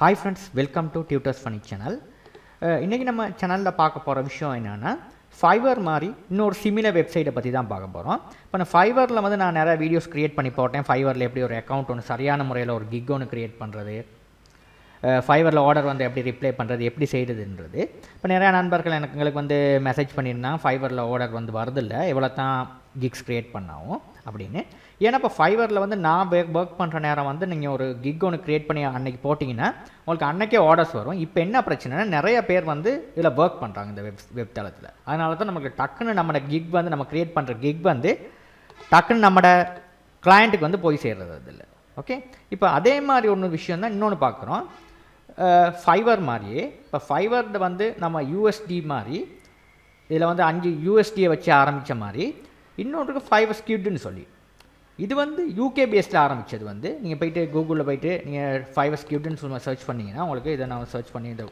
Hi friends, welcome to Tutors Funny channel. இன்றைக்கி நம்ம சேனலில் பார்க்க போகிற விஷயம் என்னென்னா ஃபைவர் மாதிரி இன்னொரு சிமிலர் வெப்சைட்டை பற்றி தான் பார்க்க போகிறோம். இப்போ நான் ஃபைவரில் வந்து நான் நிறையா வீடியோஸ் க்ரியேட் பண்ணி போட்டேன். ஃபைவரில் எப்படி ஒரு அக்கௌண்ட் ஒன்று சரியான முறையில் ஒரு கிக் ஒன்று க்ரியேட் பண்ணுறது, ஃபைவரில் ஆர்டர் வந்து எப்படி ரிப்ளை பண்ணுறது, எப்படி செய்கிறதுன்றது. இப்போ நிறையா நண்பர்கள் எங்களுக்கு வந்து மெசேஜ் பண்ணியிருந்தாங்க ஃபைவரில் ஆர்டர் வந்து வரதில்லை, எவ்வளோ தான் கிக்ஸ் க்ரியேட் பண்ணாவும் அப்படின்னு. ஏன்னா இப்போ ஃபைவரில் வந்து நான் ஒர்க் பண்ணுற நேரம் வந்து நீங்கள் ஒரு கிக் ஒன்று க்ரியேட் பண்ணி அன்றைக்கி போட்டிங்கன்னா உங்களுக்கு அன்றைக்கே ஆர்டர்ஸ் வரும். இப்போ என்ன பிரச்சனைனா நிறைய பேர் வந்து இதில் ஒர்க் பண்ணுறாங்க இந்த வெப் தளத்தில். அதனால தான் நமக்கு டக்குன்னு நம்மளோட கிக் வந்து நம்ம க்ரியேட் பண்ணுற கிக் வந்து டக்குன்னு நம்மளோட கிளையண்ட்டுக்கு வந்து போய் சேர்றது அதில். ஓகே, இப்போ அதே மாதிரி ஒன்று விஷயம் தான் இன்னொன்று பார்க்குறோம். ஃபைவர் மாதிரியே இப்போ ஃபைவரில் வந்து நம்ம யூஎஸ்டி மாதிரி இதில் வந்து 5 யூஎஸ்டியை வச்சு ஆரம்பித்த மாதிரி இன்னொன்றுக்கு fivesquidன்னு சொல்லி இது வந்து யூகே பேஸில் ஆரம்பித்தது. வந்து நீங்கள் போய்ட்டு கூகுளில் போய்ட்டு நீங்கள் fivesquidன்னு சொல்லி சர்ச் பண்ணிங்கன்னா உங்களுக்கு இதை நான் சர்ச் பண்ணி இந்த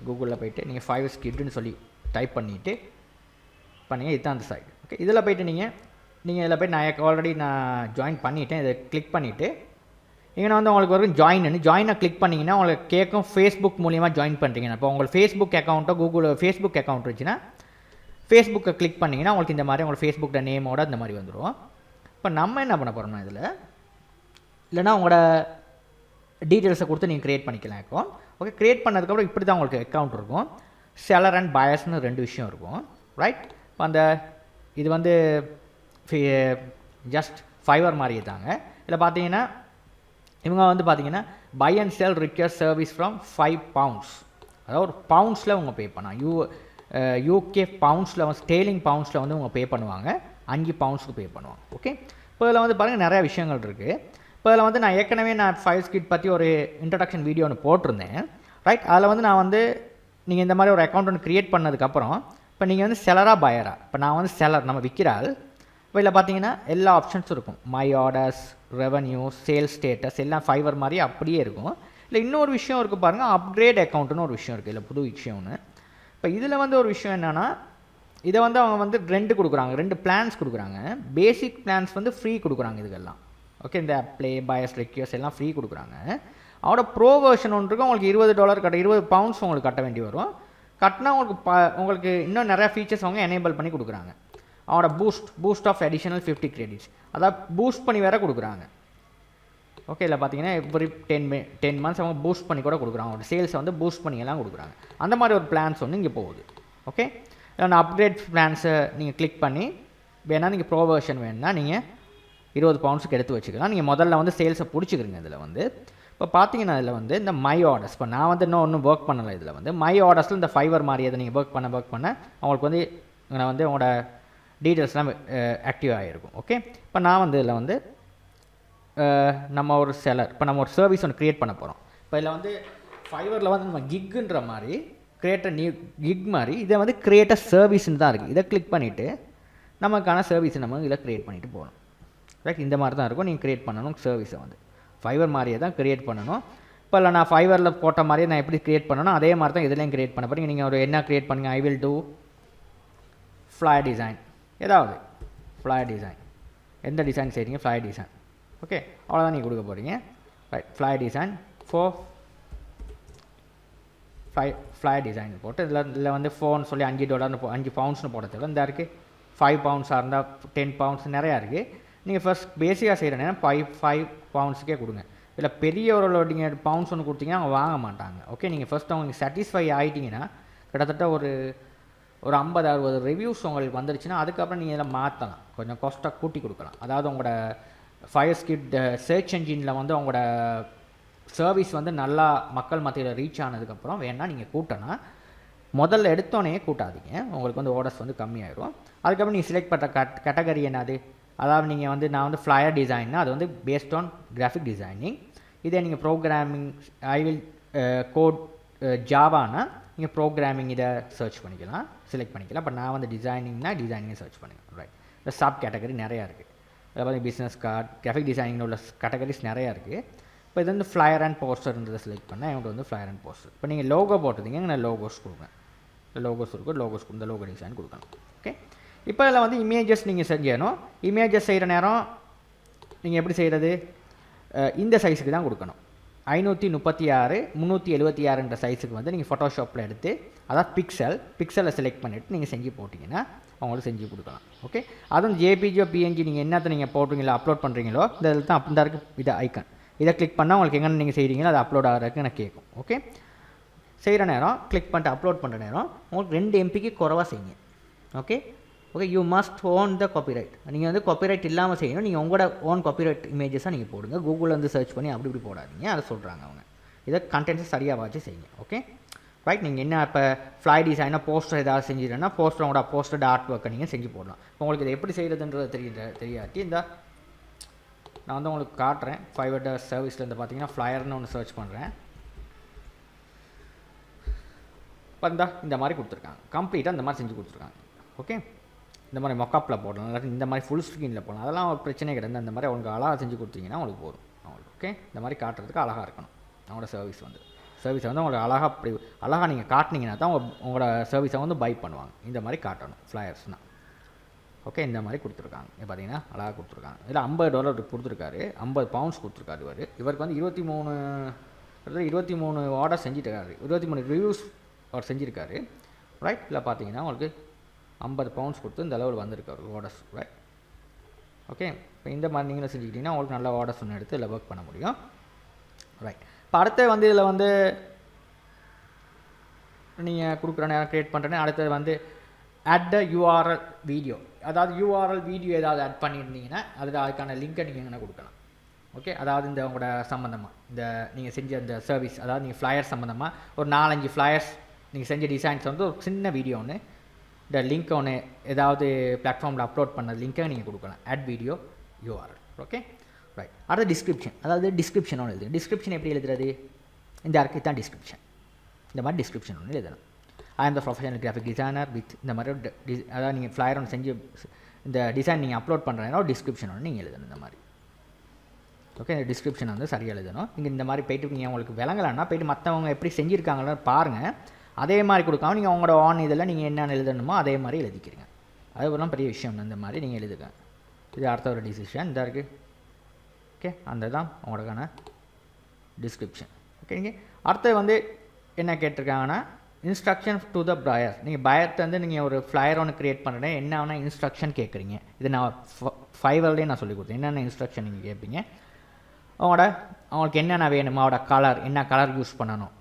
கூகுளில் போய்ட்டு நீங்கள் fivesquidன்னு சொல்லி டைப் பண்ணிவிட்டு பண்ணிங்க, இதுதான் அந்த சைட். ஓகே, இதில் போய்ட்டு நீங்கள் இதில் போய்ட்டு நான் ஆல்ரெடி நான் ஜாயின் பண்ணிவிட்டேன். இதை கிளிக் பண்ணிவிட்டு இங்கே வந்து உங்களுக்கு வரும் ஜாயினை கிளிக் பண்ணிங்கன்னா உங்களுக்கு கேட்கும் ஃபேஸ்புக் மூலியமாக ஜாயின் பண்ணுறீங்கன்னா. இப்போ உங்களுக்கு ஃபேஸ்புக் அக்கௌண்ட்டோ கூகுள் ஃபேஸ்புக் அக்கௌண்ட் இருந்துச்சுன்னா ஃபேஸ்புக்கை கிளிக் பண்ணிங்கன்னா உங்களுக்கு இந்த மாதிரி உங்களுக்கு ஃபேஸ்புக்கோட நேமோட இந்த மாதிரி வந்துடும். இப்போ நம்ம என்ன பண்ண போகிறோம்னா இதில் இல்லைனா உங்களோட டீட்டெயில்ஸை கொடுத்து நீங்கள் க்ரியேட் பண்ணிக்கலாம் அக்கௌண்ட். ஓகே, க்ரியேட் பண்ணதுக்கப்புறம் இப்படி தான் உங்களுக்கு அக்கௌண்ட் இருக்கும். செலர் அண்ட் பயர்ஸ்னு 2 விஷயம் இருக்கும், ரைட். இப்போ அந்த இது வந்து ஜஸ்ட் ஃபைவர் மாதிரியே தாங்க. இதில் பார்த்தீங்கன்னா இவங்க வந்து பார்த்தீங்கன்னா buy and sell require service from £5, அதாவது ஒரு பவுண்ட்ஸில் அவங்க பே பண்ணலாம். யூகே பவுண்ட்ஸில் வந்து ஸ்டேலிங் பவுண்ட்ஸில் வந்து அவங்க பே பண்ணுவாங்க, £5 பே பண்ணுவாங்க. ஓகே, இப்போ இதில் வந்து பாருங்கள் நிறையா விஷயங்கள் இருக்குது. இப்போ இதில் வந்து நான் ஏற்கனவே நான் fivesquid பற்றி ஒரு இன்ட்ரடக்ஷன் வீடியோ ஒன்று போட்டிருந்தேன், ரைட். அதில் வந்து நான் வந்து நீங்கள் இந்த மாதிரி ஒரு அக்கௌண்ட் ஒன்று க்ரியேட் பண்ணதுக்கப்புறம் இப்போ நீங்கள் வந்து செலராக பயரா. இப்போ நான் வந்து செலர், நம்ம விற்கிறாள். இப்போ இதில் பார்த்தீங்கன்னா எல்லா ஆப்ஷன்ஸும் இருக்கும். My orders, revenue, sales status எல்லாம் ஃபைவர் மாதிரி அப்படியே இருக்கும். இல்லை இன்னொரு விஷயம் இருக்குது பாருங்கள், அப்கிரேட் அக்கௌண்ட்டுன்னு ஒரு விஷயம் இருக்குது. இல்லை புது விஷயம் ஒன்று. இப்போ இதில் வந்து ஒரு விஷயம் என்னென்னா இதை வந்து அவங்க வந்து 2 கொடுக்குறாங்க, 2 பிளான்ஸ் கொடுக்குறாங்க. பேசிக் பிளான்ஸ் வந்து ஃப்ரீ கொடுக்குறாங்க இதுக்கெல்லாம். ஓகே, இந்த ப்ளே பயஸ் ரெக்யூஸ் எல்லாம் ஃப்ரீ கொடுக்குறாங்க. அவரோட ப்ரோ வெர்ஷன் ஒன்று இருக்கும், உங்களுக்கு $20 கட்ட £20 உங்களுக்கு கட்ட வேண்டி வரும். கட்டினா உங்களுக்கு இன்னும் நிறையா ஃபீச்சர்ஸ் அவங்க எனேபிள் பண்ணி கொடுக்குறாங்க. அவனோட பூஸ்ட் ஆஃப் அடிஷனல் 50 கிரெடிட்ஸ், அதாவது பூஸ்ட் பண்ணி வேறு கொடுக்குறாங்க. ஓகே, இல்லை பார்த்தீங்கன்னா எவ்ரி 10 months அவங்க பூஸ்ட் பண்ணி கூட கொடுக்குறாங்க. அவங்களோட சேல்ஸை வந்து பூஸ்ட் பண்ணி எல்லாம் கொடுக்குறாங்க. அந்த மாதிரி ஒரு பிளான்ஸ் ஒன்று இங்கே போகுது. ஓகே, இல்லை அப்கிரேட் பிளான்ஸை நீங்கள் கிளிக் பண்ணி வேணால் நீங்கள் ப்ரோ வெர்ஷன் வேணுன்னா நீங்கள் £20 எடுத்து வச்சுக்கலாம். நீங்கள் முதல்ல வந்து சேல்ஸை பிடிச்சிக்கிறீங்க. இதில் வந்து இப்போ பார்த்தீங்கன்னா இதில் வந்து இந்த மை ஆர்டர்ஸ், இப்போ நான் வந்து ஒன்றும் ஒர்க் பண்ணலை. இதில் வந்து மை ஆர்டர்ஸில் இந்த ஃபைவர் மாதிரி அதை நீங்கள் ஒர்க் பண்ண அவங்களுக்கு வந்து இங்கே வந்து உங்களோட டீட்டெயில்ஸ்லாம் ஆக்டிவ் ஆகிருக்கும். ஓகே, இப்போ நான் வந்து இதில் வந்து நம்ம ஒரு செலர், இப்போ நம்ம ஒரு சர்வீஸ் ஒன்று க்ரியேட் பண்ண போகிறோம். இப்போ இதில் வந்து ஃபைவரில் வந்து நம்ம கிக்குன்ற மாதிரி கிரியேட் நியூ கிக் மாதிரி இதை வந்து கிரியேட் சர்வீஸ்ன்னு தான் இருக்குது. இதை கிளிக் பண்ணிவிட்டு நமக்கான சர்வீஸை நம்ம இதில் க்ரியேட் பண்ணிவிட்டு போகணும், ரைட். இந்த மாதிரி தான் இருக்கும். நீங்கள் க்ரியேட் பண்ணணும் சர்வீஸை வந்து ஃபைவர் மாதிரியே தான் க்ரியேட் பண்ணணும். இப்போ இல்லை நான் ஃபைவரில் போட்ட மாதிரியே நான் எப்படி க்ரியேட் பண்ணணும் அதே மாதிரி தான் இதுலேயும் க்ரியேட் பண்ண போகிறீங்க. நீங்கள் ஒரு என்ன க்ரியேட் பண்ணுங்க, ஐ வில் டூ ஃப்ளயர் டிசைன், ஏதாவது ஃப்ளயர் டிசைன், எந்த டிசைன் செய்கிறீங்க ஃப்ளயர் டிசைன். ஓகே, அவ்வளோதான் நீங்கள் கொடுக்க போகிறீங்க, ரைட். ஃப்ளயர் டிசைன் ஃப்ளயர் டிசைன் போட்டு இதில் வந்து ஃபோன் சொல்லி $5 £5 போடுறதுல இந்த இருக்குது. £5 இருந்தால் £10 நிறையா இருக்குது. நீங்கள் ஃபர்ஸ்ட் பேசிக்காக செய்கிறேன்னா £5 கொடுங்க. இல்லை பெரிய ஒரு நீங்கள் பவுண்ட்ஸ் ஒன்று கொடுத்தீங்கன்னா அவங்க வாங்க மாட்டாங்க. ஓகே, நீங்கள் ஃபஸ்ட் அவங்க சாட்டிஸ்ஃபை ஆகிட்டிங்கன்னா கிட்டத்தட்ட ஒரு 50-60 ரிவ்யூஸ் உங்களுக்கு வந்துருச்சுன்னா அதுக்கப்புறம் நீங்கள் இதில் மாற்றலாம், கொஞ்சம் காஸ்ட்டாக கூட்டி கொடுக்கலாம். அதாவது உங்களோட fivesquid சர்ச் என்ஜினில் வந்து உங்களோட சர்வீஸ் வந்து நல்லா மக்கள் மத்தியில் ரீச் ஆனதுக்கப்புறம் வேணால் நீங்கள் கூட்டினா முதல்ல எடுத்தோடனே கூட்டாதீங்க, உங்களுக்கு வந்து ஆர்டர்ஸ் வந்து கம்மியாயிடும். அதுக்கப்புறம் நீங்கள் செலக்ட் பண்ணுற கேட்டகரி என்னது, அதாவது நீங்கள் வந்து நான் வந்து ஃப்ளயர் டிசைன்னா அது வந்து பேஸ்ட் ஆன் கிராஃபிக் டிசைனிங். இதே நீங்கள் ப்ரோக்ராமிங் ஐ வில் கோட் ஜாவானா நீங்கள் ப்ரோக்ராமிங் இதை சர்ச் பண்ணிக்கலாம், செலக்ட் பண்ணிக்கலாம். இப்போ நான் வந்து டிசைனிங்கை சர்ச் பண்ணிக்கலாம், ரைட். இந்த சப் கேட்டகரி நிறையா இருக்குது. அதில் பார்த்திங்க பிஸ்னஸ் கார்டு, கிராஃபிக் டிசைனிங்கில் உள்ள கேட்டகரிஸ் நிறையா இருக்குது. இப்போ இது வந்து ஃப்ளயர் அண்ட் போஸ்டர்ன்றதை செலக்ட் பண்ணால் இவங்க வந்து ஃப்ளயர் அண்ட் போஸ்டர். இப்போ நீங்கள் லோகோ போட்டுருந்தீங்க, நான் லோகோஸ் கொடுங்க, லோகோஸ் இருக்கும், இந்த லோகோ டிசைன் கொடுக்கணும். ஓகே, இப்போ இதில் வந்து இமேஜஸ் நீங்கள் செய்யணும். இமேஜஸ் செய்கிற நேரம் நீங்கள் எப்படி செய்கிறது, இந்த சைஸுக்கு தான் கொடுக்கணும். 536 376 சைஸுக்கு வந்து நீங்கள் ஃபோட்டோஷாப்பில் எடுத்து அதாவது பிக்சலை செலக்ட் பண்ணிவிட்டு நீங்கள் செஞ்சு போட்டிங்கன்னா அவங்களுக்கு செஞ்சு கொடுக்கலாம். ஓகே, அதுவும் ஜேபிஜியோ பிஎன்ஜி நீங்கள் என்னத்தை நீங்கள் போடுறீங்களோ அப்லோட் பண்ணுறீங்களோ இந்த இதில் தான் அப்படி தான் இருக்குது இது ஐக்கன். இதை கிளிக் பண்ணால் உங்களுக்கு எங்கே நீங்கள் செய்கிறீங்களோ அது அப்லோட் ஆகிறதுக்கு எனக்கு கேட்கும். ஓகே, செய்கிற நேரம் கிளிக் பண்ணிட்டு அப்லோட் பண்ணுற நேரம் உங்களுக்கு 2 MBக்கு குறைவாக செய்யுங்க. Okay okay, you must own the copyright. நீங்கள் வந்து காப்பிரைட் இல்லாமல் செய்யணும். நீங்கள் உங்களோட ஓன் காப்பிரைட் இமேஜஸாக நீங்கள் போடுங்க. கூகுளில் வந்து சர்ச் பண்ணி அப்படி இப்படி போடாதீங்க, அதை சொல்கிறாங்க அவங்க. இதை கண்டென்ட்ஸை சரியாக வச்சு செய்யுங்க. Okay right. நீங்கள் என்ன இப்போ ஃப்ளை டிசைனாக போஸ்டர் ஏதாவது செஞ்சிடன்னா போஸ்டர் உங்களோட போஸ்டர் ஆர்ட் ஒர்க்கை நீங்கள் செஞ்சு போடலாம். உங்களுக்கு இதை எப்படி செய்கிறதுன்றது தெரியாட்டி இந்த நான் வந்து உங்களுக்கு காட்டுறேன். ஃபைவர் சர்வீஸில் இருந்து பார்த்தீங்கன்னா ஃப்ளையர்னு ஒன்று சர்ச் பண்ணுறேன். பார்த்தா இந்த மாதிரி கொடுத்துருக்காங்க, கம்ப்ளீட்டாக இந்த மாதிரி செஞ்சு கொடுத்துருக்காங்க. ஓகே, இந்த மாதிரி மொக்காப்பில் போடலாம், இல்லாட்டி இந்த மாதிரி ஃபுல் ஸ்க்ரீனில் போடலாம். அதெல்லாம் ஒரு பிரச்சனை கிடையாது. அந்த மாதிரி அவங்களுக்கு அழகாக செஞ்சு கொடுத்தீங்கன்னா உங்களுக்கு போதும். அவங்களுக்கு ஓகே, இந்த மாதிரி காட்டுறதுக்கு அழகாக இருக்கணும் அவங்களோட சர்வீஸை வந்து உங்களுக்கு அழகாக அப்படி அழகாக நீங்கள் காட்டினீங்கன்னா தான் உங்களோட சர்வீஸை வந்து பை பண்ணுவாங்க. இந்த மாதிரி காட்டணும் ஃப்ளையர்ஸ்னால். ஓகே, இந்த மாதிரி கொடுத்துருக்காங்க. பார்த்தீங்கன்னா அழகாக கொடுத்துருக்காங்க. இதில் $50 கொடுத்துருக்காரு, 50 பவுண்ட்ஸ் கொடுத்துருக்காரு. இவருக்கு வந்து 23 ஆர்டர் செஞ்சுட்டு 23 ரிவ்யூஸ் அவர் செஞ்சுருக்காரு. ரைட், இல்லை பார்த்தீங்கன்னா உங்களுக்கு 50 பவுண்ட்ஸ் கொடுத்து இந்த லெவல் வந்திருக்காரு ஆர்டர்ஸ். Right, okay. இப்போ இந்த மாதிரி நீங்களும் செஞ்சுக்கிட்டிங்கன்னா உங்களுக்கு நல்ல ஆர்டர்ஸ் ஒன்று எடுத்து இதில் ஒர்க் பண்ண முடியும். ரைட், இப்போ அடுத்து வந்து இதில் வந்து நீங்கள் கொடுக்குற நேரம் க்ரியேட் பண்ணுறேன்னு அடுத்தது வந்து add the URL வீடியோ. அதாவது URL வீடியோ ஏதாவது ஆட் பண்ணியிருந்தீங்கன்னா அதுக்கான லிங்க்கை நீங்கள் எங்கே கொடுக்கலாம். ஓகே, அதாவது இந்த உங்களோட சம்மந்தமாக இந்த நீங்கள் செஞ்ச இந்த சர்வீஸ், அதாவது நீங்கள் ஃப்ளையர் சம்மந்தமாக ஒரு 4-5 ஃப்ளையர்ஸ் நீங்கள் செஞ்ச டிசைன்ஸ் வந்து ஒரு சின்ன வீடியோ ஒன்று இந்த லிங்க் ஒன்று ஏதாவது பிளாட்ஃபார்மில் அப்லோட் பண்ண லிங்க்கை நீங்கள் கொடுக்கலாம். Add video URL. Okay right. அடுத்த டிஸ்கிரிப்ஷன், அதாவது டிஸ்கிரிப்ஷன் ஒன்று எழுதுங்க. டிஸ்கிரிப்ஷன் எப்படி எழுதுறது? இந்த அறிக்கை தான் டிஸ்கிரிப்ஷன். இந்த மாதிரி டிஸ்கிரிப்ஷன் ஒன்று எழுதணும். ஐ ஆம் த ப்ரொஃபஷனல் கிராஃபிக் டிசைனர் வித் இந்த மாதிரி அதாவது நீங்கள் ஃப்ளையர் ஒன்று செஞ்சு இந்த டிசைன் நீங்கள் அப்லோட் பண்ணுறீங்கன்னா ஒரு டிஸ்கிரிப்ஷன் ஒன்று நீங்கள் எழுதணும் இந்த மாதிரி. ஓகே, இந்த டிஸ்கிரிப்ஷன் வந்து சரியாக எழுதணும். நீங்கள் இந்த மாதிரி போய்ட்டு நீங்கள் உங்களுக்கு விளங்கலைன்னா போய்ட்டு மற்றவங்க எப்படி செஞ்சுருக்காங்கன்னு பாருங்கள். அதே மாதிரி கொடுக்காம நீங்கள் உங்களோட ஆன் இதில் நீங்கள் என்னென்ன எழுதணுமோ அதே மாதிரி எழுதிக்கிறீங்க. அதுவெல்லாம் பெரிய விஷயம். இந்த மாதிரி நீங்கள் எழுதுங்க. இது அடுத்த ஒரு டிசிஷன் இதாக இருக்குது. ஓகே, அந்த தான் உங்களுக்கான டிஸ்கிரிப்ஷன். ஓகேங்க, அடுத்தது வந்து என்ன கேட்டிருக்காங்கன்னா இன்ஸ்ட்ரக்ஷன் டு த பயர். நீங்கள் பயர்த்தை வந்து நீங்கள் ஒரு ஃப்ளையர் ஒன்று க்ரியேட் பண்ணுறேன் என்ன வேணால் இன்ஸ்ட்ரக்ஷன் கேட்குறீங்க. இது நான் ஃபைவர்லேயே நான் சொல்லி கொடுத்தேன். என்னென்ன இன்ஸ்ட்ரக்ஷன் நீங்கள் கேட்பீங்க, அவங்களுக்கு என்னென்ன வேணுமோ அவட கலர் என்ன கலர் யூஸ் பண்ணணும்,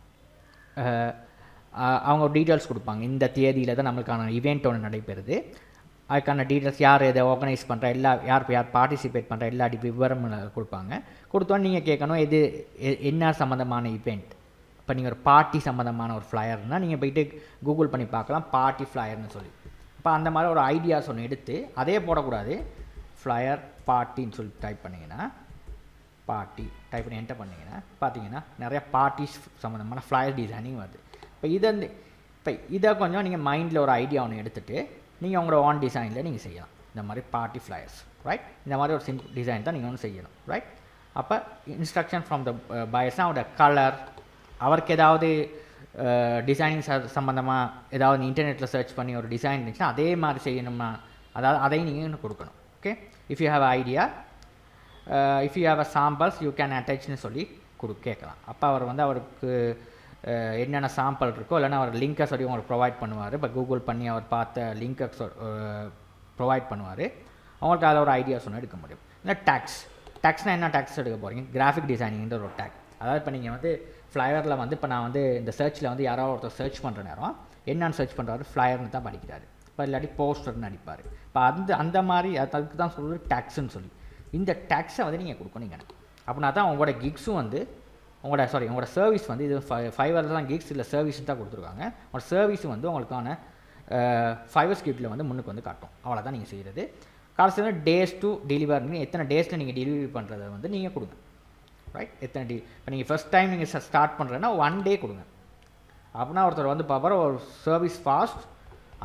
அவங்க டீட்டெயில்ஸ் கொடுப்பாங்க. இந்த தேதியில் தான் நம்மளுக்கான இவெண்ட் ஒன்று நடைபெறுது, அதுக்கான டீட்டெயில்ஸ் யார் இதை ஆர்கனைஸ் பண்ணுற யார் பார்ட்டிசிபேட் பண்ணுற எல்லா விவரமும் கொடுப்பாங்க. கொடுத்தோன்னு நீங்கள் கேட்கணும் இது என்ன சம்மந்தமான இவெண்ட். இப்போ நீங்கள் ஒரு பார்ட்டி சம்மந்தமான ஒரு ஃப்ளையர்னால் நீங்கள் போய்ட்டு கூகுள் பண்ணி பார்க்கலாம் பார்ட்டி ஃப்ளையர்னு சொல்லி. இப்போ அந்த மாதிரி ஒரு ஐடியாஸ் ஒன்று எடுத்து அதே போடக்கூடாது. ஃப்ளையர் பார்ட்டின்னு சொல்லி டைப் பண்ணிங்கன்னா பார்ட்டி டைப் பண்ணி என்டர் பண்ணிங்கன்னா பார்த்தீங்கன்னா நிறையா பார்ட்டிஸ் சம்மந்தமான ஃப்ளையர் டிசைனிங் வருது. இப்போ இதை கொஞ்சம் நீங்கள் மைண்டில் ஒரு ஐடியா ஒன்று எடுத்துகிட்டு நீங்கள் உங்களோட ஆன் டிசைனில் நீங்கள் செய்யலாம். இந்த மாதிரி பார்ட்டி ஃப்ளையர்ஸ். ரைட், இந்த மாதிரி ஒரு சிம்பிள் டிசைன் தான் நீங்கள் ஒன்று செய்யணும். ரைட், அப்போ இன்ஸ்ட்ரக்ஷன் ஃப்ரம் த பயர்ஸ்னால் அவரோட கலர், அவருக்கு ஏதாவது டிசைனிங் சம்மந்தமாக ஏதாவது இன்டர்நெட்டில் சர்ச் பண்ணி ஒரு டிசைன் இருந்துச்சுன்னா அதே மாதிரி செய்யணுமா, அதாவது அதையும் நீங்கள் கொடுக்கணும். Okay, if you have idea if you have a samples you can அட்டாச்னு சொல்லி கேட்கலாம். அப்போ அவர் வந்து அவருக்கு என்னென்ன சாம்பிள் இருக்கோ இல்லைன்னா அவர் லிங்கை சொல்லி உங்களுக்கு ப்ரொவைட் பண்ணுவார். இப்போ கூகுள் பண்ணி அவர் பார்த்த லிங்கை ப்ரொவைட் பண்ணுவார். அவங்களுக்கு அதில் ஒரு ஐடியாஸ் ஒன்று எடுக்க முடியும். இல்லை டேக்ஸ்னால் என்ன டேக்ஸ் எடுக்க போகிறீங்க, கிராஃபிக் டிசைனிங்கிற ஒரு டேக். அதாவது இப்போ நீங்கள் வந்து ஃப்ளையரில் வந்து இப்போ நான் வந்து இந்த சர்ச்சில் வந்து யாராவது ஒருத்தர் சர்ச் பண்ணுற நேரம் என்னென்னு சர்ச் பண்ணுறாரு ஃப்ளையர்னு தான் படிக்கிறாரு. இப்போ இல்லாட்டி போஸ்டர்னு அடிப்பார். இப்போ அந்த மாதிரி அதுக்கு தான் சொல்கிறது டேக்ஸ்ன்னு சொல்லி. இந்த டேக்ஸை வந்து நீங்கள் கொடுக்கணும். அப்படின்னா தான் உங்களோட கிக்ஸும் வந்து உங்களோட சர்வீஸ் வந்து இது ஃபைவரில் தான் கிக்ஸ் இல்லை சர்வீஸ் தான் கொடுத்துருக்காங்க. உங்களோட சர்வீஸும் வந்து உங்களுக்கான ஃபைவர்ஸ்கிரிப்டில் வந்து முன்னுக்கு வந்து காட்டும். அவ்வளோதான் நீங்கள் செய்கிறது. கடைசியில் டேஸ் டு டெலிவரி, எத்தனை டேஸில் நீங்கள் டெலிவரி பண்ணுறதை வந்து நீங்கள் கொடுங்க. ரைட், எத்தனை இப்போ நீங்கள் ஃபஸ்ட் டைம் நீங்கள் ஸ்டார்ட் பண்ணுறேன்னா 1 டே கொடுங்க. அப்படின்னா ஒருத்தர் வந்து பார்ப்பார் ஒரு சர்வீஸ் ஃபாஸ்ட்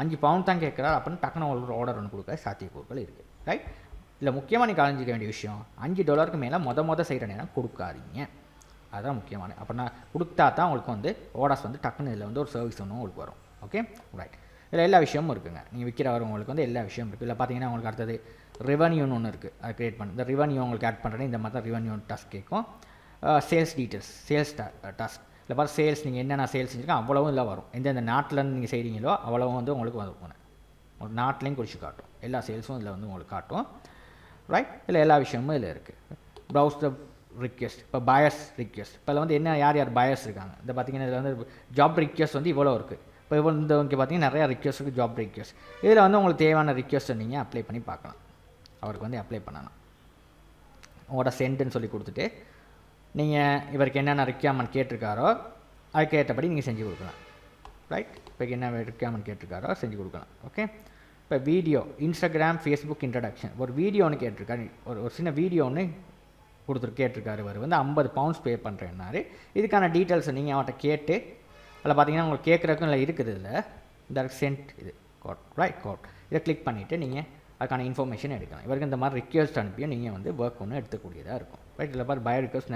5 பவுண்ட் தான் கேட்குறாரு அப்படின்னு டக்குன்னு ஒரு ஆர்டர் ஒன்று கொடுக்க சாத்தியக்கூறுகள் இருக்குது. ரைட், இல்லை முக்கியமாக நீங்கள் கலைஞ்சிக்க வேண்டிய விஷயம் $5 மேலே மொத செய்கிற நேரம் கொடுக்காதீங்க. அதுதான் முக்கியமான. அப்படின்னா கொடுத்தா தான் உங்களுக்கு வந்து ஆர்டர்ஸ் வந்து டக்குன்னு இதில் வந்து ஒரு சர்வீஸ் ஒன்று உங்களுக்கு வரும். ஓகே ரைட், இதில் எல்லா விஷயமும் இருக்குங்க. நீங்கள் விற்கிறவர் உங்களுக்கு வந்து எல்லா விஷயமும் இருக்குது. இல்லை பார்த்தீங்கன்னா உங்களுக்கு அடுத்தது ரெவன்யூன்னு ஒன்று இருக்குது, அதை க்ரியேட் பண்ணு. இந்த ரெவன்யூ உங்களுக்கு ஆட் பண்ணுறேன்னு இந்த மாதிரி தான் ரெவன்யூ டாஸ்க் கேட்கும். சேல்ஸ் டீட்டெயில்ஸ் சேல்ஸ் டாஸ்க் இல்லை பார்த்து சேல்ஸ் நீங்கள் என்னென்ன சேல்ஸ் செஞ்சுருக்கோம் அவ்வளவும் இல்லை வரும். எந்தெந்த நாட்டிலேருந்து நீங்கள் செய்கிறீங்களோ அவ்வளவும் வந்து உங்களுக்கு வரும். ஒரு நாட்டிலையும் குறித்து காட்டும். எல்லா சேல்ஸும் இதில் வந்து உங்களுக்கு காட்டும். ரைட், இல்லை எல்லா விஷயமும் இதில் இருக்குது. ப்ரௌஸ் த ரிக்வெஸ்ட், இப்போ பயர்ஸ் ரிக்வெஸ்ட், இப்போ இதில் வந்து என்ன யார் யார் பயர்ஸ் இருக்காங்க. இந்த பார்த்தீங்கன்னா இதில் வந்து ஜாப் ரிக்வெஸ்ட் வந்து இவ்வளோ இருக்குது. இப்போ இவ்வளோ இந்த இங்கே பார்த்தீங்கன்னா நிறையா ரிக்வெஸ்ட் இருக்குது, ஜாப் ரிக்வெஸ்ட். இதில் வந்து உங்களுக்கு தேவையான ரிக்வெஸ்ட்டை நீங்கள் அப்ளை பண்ணி பார்க்கலாம். அவருக்கு வந்து அப்ளை பண்ணலாம். உங்களோட சென்டுன்னு சொல்லி கொடுத்துட்டு நீங்கள் இவருக்கு என்னென்ன ரிக்வயர்மெண்ட் கேட்டிருக்காரோ அதுக்கேற்றபடி நீங்கள் செஞ்சு கொடுக்கலாம். ரைட், இப்போ என்ன ரிக்வயர்மெண்ட் கேட்டிருக்காரோ செஞ்சு கொடுக்கலாம். ஓகே, இப்போ வீடியோ, இன்ஸ்டாகிராம், ஃபேஸ்புக் இன்ட்ரடக்ஷன், ஒரு வீடியோ ஒன்று கேட்டிருக்காரு. ஒரு சின்ன வீடியோ ஒன்று கேட்டிருக்காரு. அவர் வந்து 50 பவுண்ட்ஸ் பே பண்ணுறேன்னாரு. இதுக்கான டீட்டெயில்ஸை நீங்கள் அவர்கிட்ட கேட்டு அதில் பார்த்தீங்கன்னா உங்களுக்கு கேட்குறதுக்கும் இல்லை இருக்குது. இதில் இந்த சென்ட் இது கோட், ரைட் கோட், இதை கிளிக் பண்ணிவிட்டு நீங்கள் அதுக்கான இன்ஃபர்மேஷன் எடுக்கலாம். இவருக்கு இந்த மாதிரி ரிக்வெஸ்ட் அனுப்பியும் நீங்கள் வந்து ஒர்க் ஒன்று எடுத்துக்கூடியதாக இருக்கும். ரைட், இதில் பார்த்து பயர் ரிக்வெஸ்ட்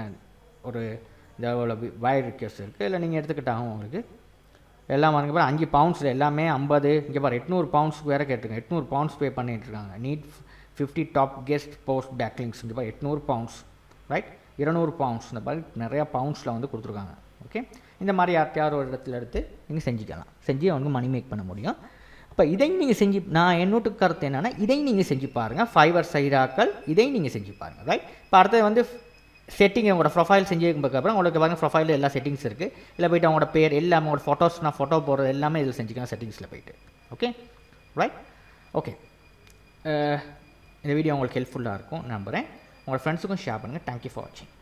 ஒரு இந்த பயர் ரிக்வெஸ்ட் இருக்குது. இல்லை நீங்கள் எடுத்துக்கிட்டாகும் உங்களுக்கு எல்லாம் வந்து பாரு 5 பவுண்ட்ஸில் எல்லாமே 50. இங்கே பாரு 800 பவுண்ட்ஸ்க்கு வேறு கேட்டிருக்காங்க. 800 பவுண்ட்ஸ் பே பண்ணிட்டுருக்காங்க. Need 50 top guest post backlinks. இங்கே பாரு 800 பவுண்ட்ஸ். Right, 200 pounds. இந்த மாதிரி நிறையா பவுண்ட்ஸில் வந்து கொடுத்துருக்காங்க. ஓகே, இந்த மாதிரி யார்ட்டையாவது ஒரு இடத்துல எடுத்து நீங்கள் செஞ்சுக்கலாம். செஞ்சு அவனுக்கு மணி மேக் பண்ண முடியும். இப்போ இதை நீங்கள் செஞ்சு, நான் என்னோட கருத்து என்னென்னா இதை நீங்கள் செஞ்சு பாருங்கள். ஃபைவர் சைடாக்கள் இதை நீங்கள் செஞ்சு பாருங்கள். ரைட், இப்போ அடுத்தது வந்து செட்டிங், உங்களோட ப்ரொஃபைல் செஞ்சதுக்கப்புறம் உங்களுக்கு பாருங்கள் ப்ரொஃபைலில் எல்லா செட்டிங்ஸ் இருக்குது. இல்லை போய்ட்டு அவங்களோட பேர் எல்லாமே, உங்களோட ஃபோட்டோஸ், நான் ஃபோட்டோ போடுறது எல்லாமே இதில் செஞ்சுக்கலாம் செட்டிங்ஸில் போய்ட்டு. Okay, right, okay. இந்த வீடியோ உங்களுக்கு ஹெல்ப்ஃபுல்லாக இருக்கும் நம்புகிறேன். உங்களோட ஃப்ரெண்ட்ஸுக்கும் ஷேர் பண்ணுங்கள். தேங்க்யூ ஃபார் வாட்சிங்.